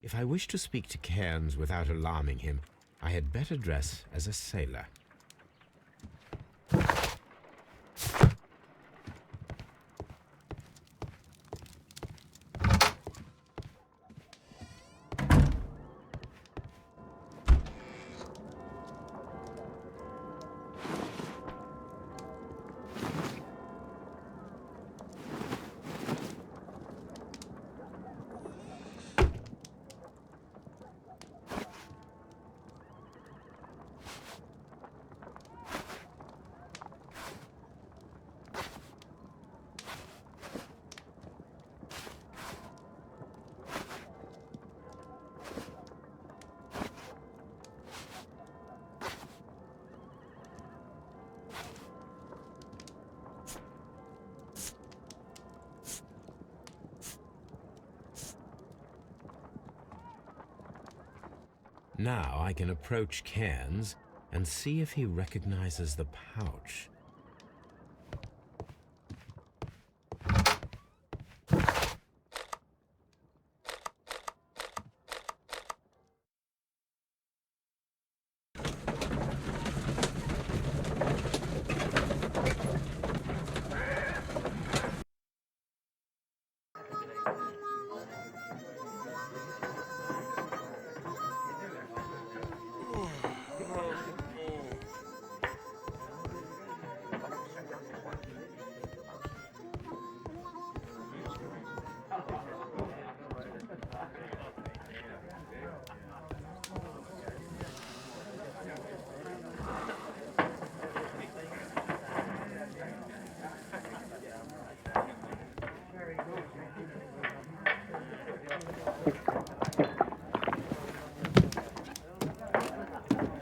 If I wish to speak to Cairns without alarming him, I had better dress as a sailor. Now I can approach Cairns and see if he recognizes the pouch.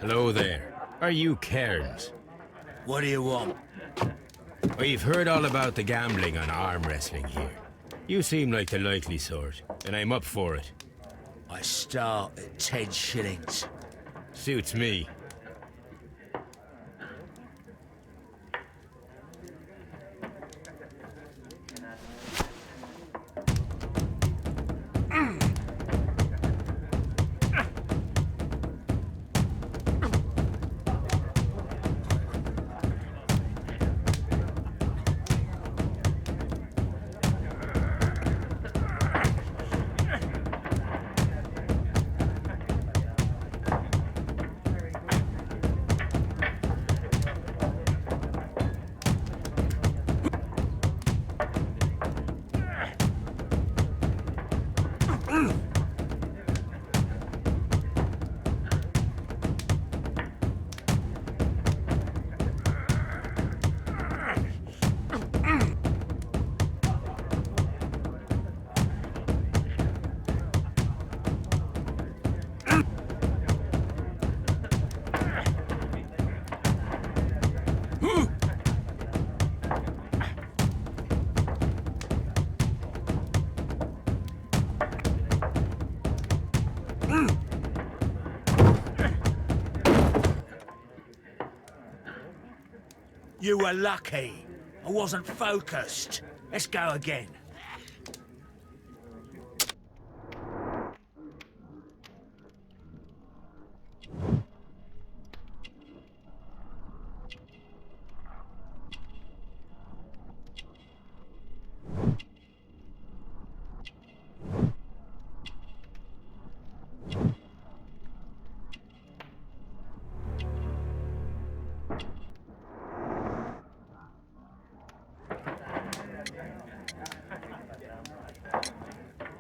Hello there. Are you Cairns? What do you want? We've heard all about the gambling on arm wrestling here. You seem like the likely sort, and I'm up for it. I start at 10 shillings. Suits me. You were lucky. I wasn't focused. Let's go again.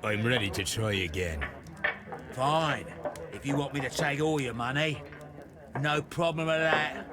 I'm ready to try again. Fine. If you want me to take all your money, no problem with that.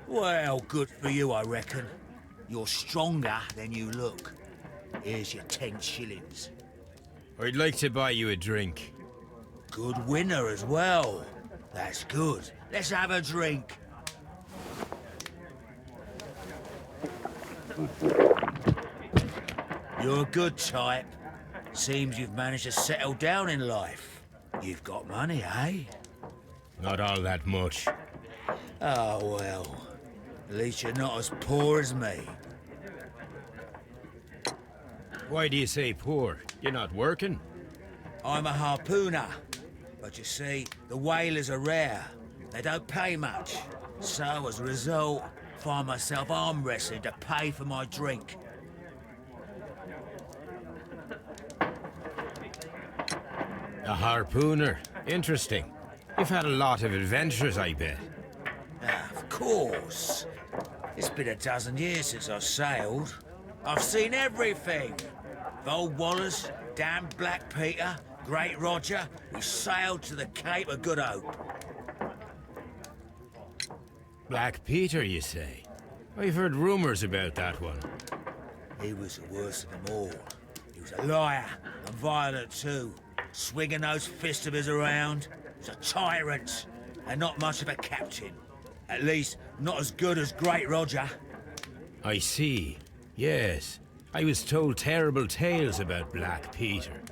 Well, good for you, I reckon. You're stronger than you look. Here's your 10 shillings. I'd like to buy you a drink. Good winner as well. That's good. Let's have a drink. You're a good type. Seems you've managed to settle down in life. You've got money, eh? Not all that much. Oh, well. At least you're not as poor as me. Why do you say poor? You're not working? I'm a harpooner. But you see, the whalers are rare. They don't pay much. So, as a result, find myself arm wrestling to pay for my drink. A harpooner. Interesting. You've had a lot of adventures, I bet. Of course. It's been a dozen years since I sailed. I've seen everything. Old Wallace, damn Black Peter, Great Roger, we sailed to the Cape of Good Hope. Black Peter, you say? I've heard rumors about that one. He was the worst of them all. He was a liar, and violent too. Swinging those fists of his around. He was a tyrant, and not much of a captain. At least, not as good as Great Roger. I see. Yes. I was told terrible tales about Black Peter.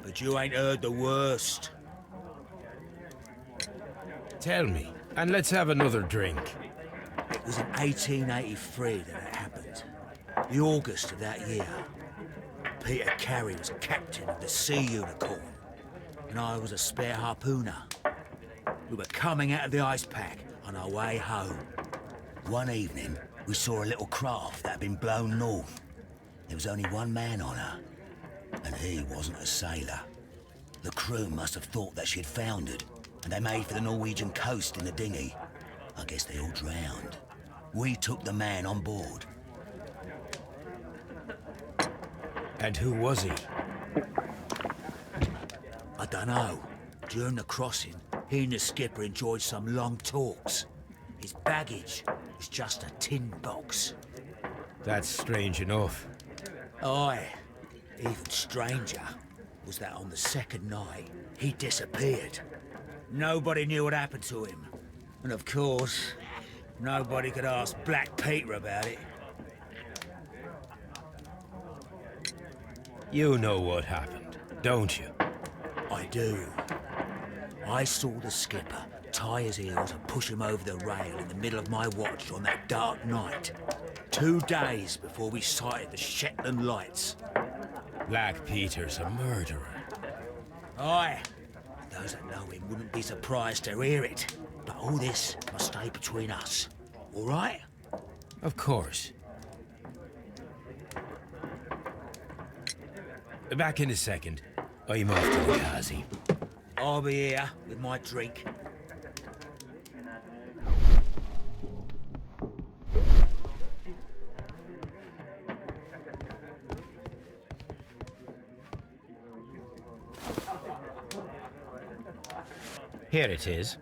But you ain't heard the worst. Tell me, and let's have another drink. It was in 1883 that it happened. The August of that year. Peter Carey was captain of the Sea Unicorn, and I was a spare harpooner. We were coming out of the ice pack on our way home. One evening, we saw a little craft that had been blown north. There was only one man on her, and he wasn't a sailor. The crew must have thought that she'd foundered, and they made for the Norwegian coast in the dinghy. I guess they all drowned. We took the man on board. And who was he? I dunno. During the crossing, he and the skipper enjoyed some long talks. His baggage was just a tin box. That's strange enough. Aye. Even stranger was that on the second night, he disappeared. Nobody knew what happened to him. And of course, nobody could ask Black Peter about it. You know what happened, don't you? I do. I saw the skipper tie his heels and push him over the rail in the middle of my watch on that dark night. 2 days before we sighted the Shetland lights. Black Peter's a murderer. Aye. Those that know him wouldn't be surprised to hear it. But all this must stay between us. All right? Of course. Back in a second. I'm off to the Kazi. I'll be here with my drink. Here it is.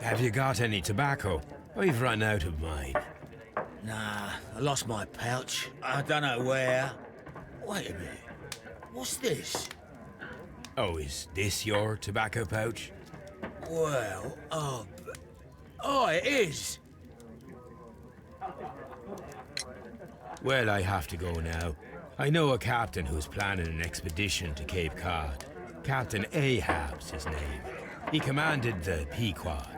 Have you got any tobacco? I've run out of mine. Nah, I lost my pouch. I don't know where. Wait a minute. What's this? Oh, is this your tobacco pouch? Well, oh, it is. Well, I have to go now. I know a captain who's planning an expedition to Cape Cod. Captain Ahab's his name. He commanded the Pequod.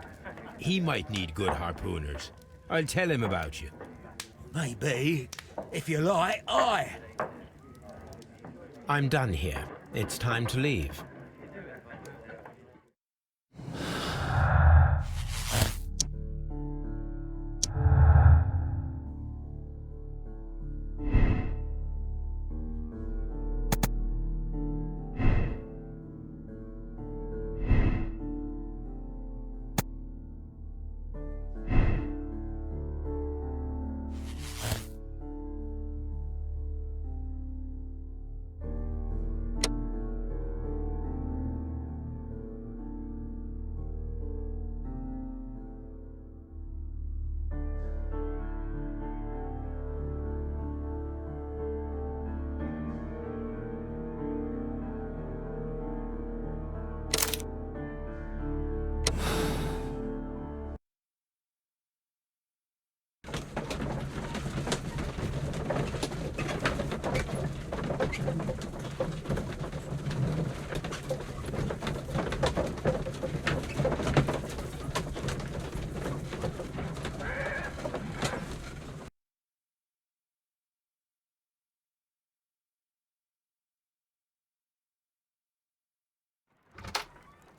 He might need good harpooners. I'll tell him about you. Maybe. If you like, aye. I'm done here. It's time to leave.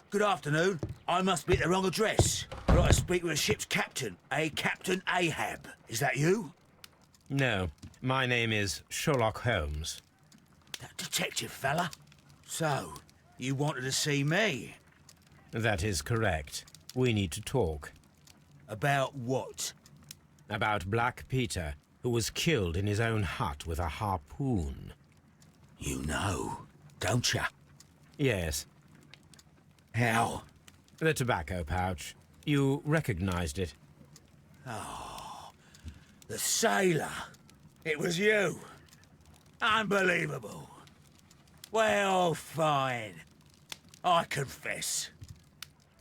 Good afternoon. I must be at the wrong address. I'd like to speak with a ship's captain, Captain Ahab. Is that you? No, my name is Sherlock Holmes. That detective fella? So, you wanted to see me? That is correct. We need to talk. About what? About Black Peter, who was killed in his own hut with a harpoon. You know, don't you? Yes, How? the tobacco pouch. You recognized it. The sailor. It was you. Unbelievable. Well, fine. I confess.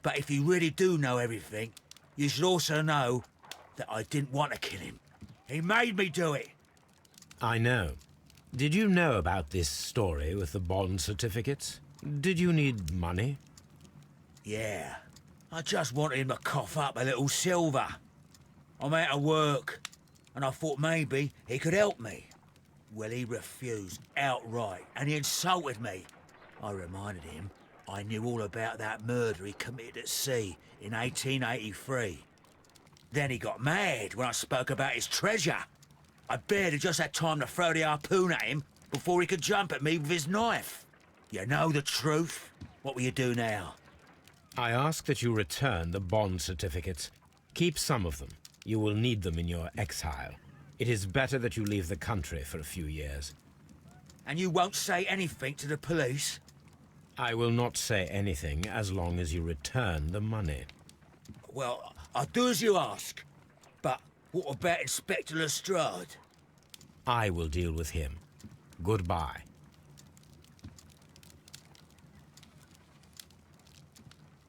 But if you really do know everything, you should also know that I didn't want to kill him. He made me do it. I know. Did you know about this story with the bond certificates? Did you need money? Yeah. I just wanted him to cough up a little silver. I'm out of work, and I thought maybe he could help me. Well, he refused outright, and he insulted me. I reminded him I knew all about that murder he committed at sea in 1883. Then he got mad when I spoke about his treasure. I barely just had time to throw the harpoon at him before he could jump at me with his knife. You know the truth. What will you do now? I ask that you return the bond certificates. Keep some of them. You will need them in your exile. It is better that you leave the country for a few years. And you won't say anything to the police? I will not say anything as long as you return the money. Well, I'll do as you ask. But what about Inspector Lestrade? I will deal with him. Goodbye.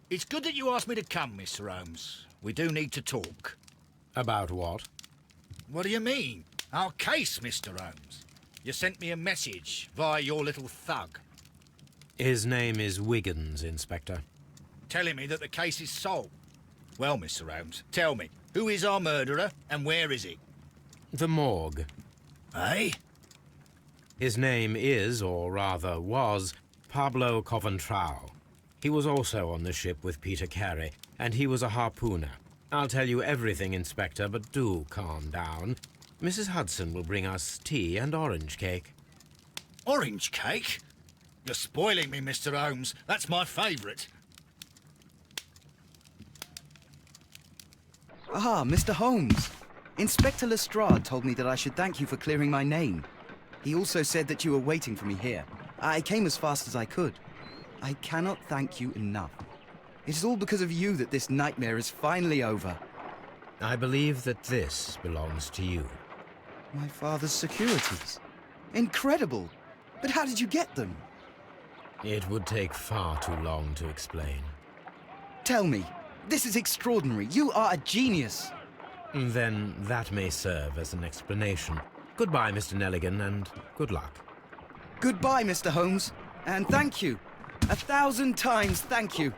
It's good that you asked me to come, Mr. Holmes. We do need to talk. About what? What do you mean? Our case, Mr. Holmes. You sent me a message via your little thug, His name is Wiggins, Inspector. telling me that the case is solved. Well, Mr. Holmes, tell me, who is our murderer and where is he? The morgue. Eh? His name is, or rather was, Pablo Coventrao. He was also on the ship with Peter Carey, and he was a harpooner. I'll tell you everything, Inspector, but do calm down. Mrs. Hudson will bring us tea and orange cake. Orange cake? You're spoiling me, Mr. Holmes. That's my favourite. Ah, Mr. Holmes. Inspector Lestrade told me that I should thank you for clearing my name. He also said that you were waiting for me here. I came as fast as I could. I cannot thank you enough. It is all because of you that this nightmare is finally over. I believe that this belongs to you. My father's securities. Incredible! But how did you get them? It would take far too long to explain. Tell me. This is extraordinary. You are a genius. Then that may serve as an explanation. Goodbye, Mr. Nelligan, and good luck. Goodbye, Mr. Holmes. And thank you. 1,000 times thank you.